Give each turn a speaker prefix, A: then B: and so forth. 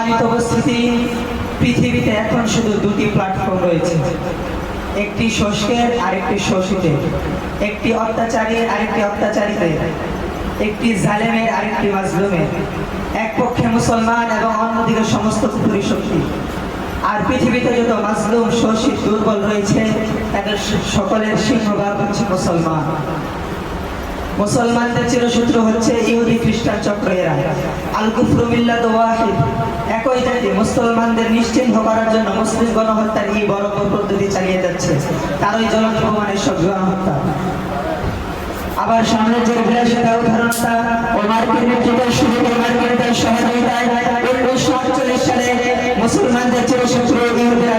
A: সম্মানিত উপস্থিতি, পৃথিবীতে এখন শুধু দুটি প্ল্যাটফর্ম রয়েছে, একটি শোষকের আরেকটি শোষিতের, একটি অত্যাচারীর আরেকটি অত্যাচারীদের, একটি জালেমের আরেকটি মাজলুমের। এক পক্ষে মুসলমান এবং অন্যদিকে সমস্ত কুফরি শক্তি। আর পৃথিবীতে যত মাজলুম, শোষিত, দুর্বল রয়েছে তাদের সকলের সিংহভাগ হচ্ছে মুসলমান। মুসলমানদের চিরশত্রু হচ্ছে ইহুদি খ্রিস্টান চক্র। এরা আল কুফরু মিল্লাতুন ওয়াহিদ, একই জাতি। মুসলমানদের নিশ্চিহ্ন করার জন্য মুসলিম গণহত্যার এই বড় পদ্ধতি চালিয়ে যাচ্ছে, তারই জ্বলন্ত প্রমাণের সব গণহত্যা। আবার সামনের যে বিলাসিতা উদাহরণটা ওমারকে নেতৃত্বের শুরুতে মার্কিনদের সহযোগিতায় 1948 সালে মুসলমানদের চিরশত্রু ইহুদিরা